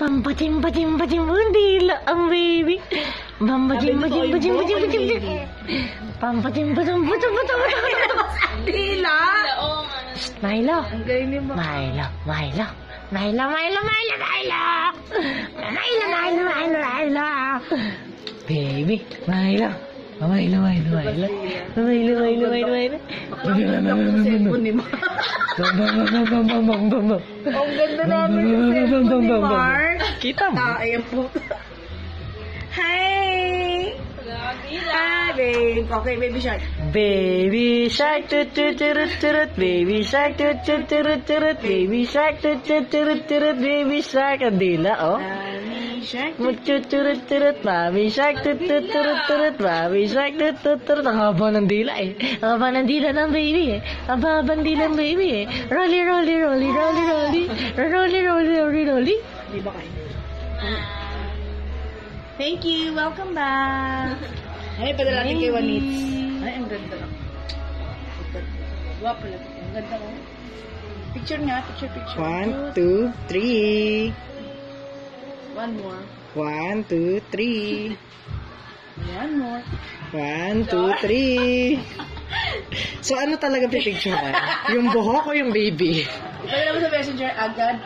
Pampatim, dila ang baby. Pampatim. Dila! Milo. Ang galing mo. Milo. Baby, Milo. Milo. Cellphone ni Mark. Ang ganda namin yung cellphone ni Mark. Kita mo. Ayan po. Hi! Hi, babe. Okay, baby shark. Baby shark, turut, baby shark, turut, baby shark, turut, baby shark. Ang dila, oh. Baby shark. Turut, baby shark, turut, baby shark, turut. Ang haba ng dila, eh. Ang haba ng dila ng baby, eh. Ang haba ng dila ng baby, eh. Rolly. Di ba kayo? Thank you. Welcome back. Ay, padalangin kay Wanits. Ay, ang ganda lang. Guwapo lang. Ang ganda ko. Picture nga. Picture. 1, 2, 3. One more. 1, 2, 3. One more. 1, 2, 3. So, ano talaga pipicture ka? Yung buhok o yung baby? Pwede naman sa messenger, agad.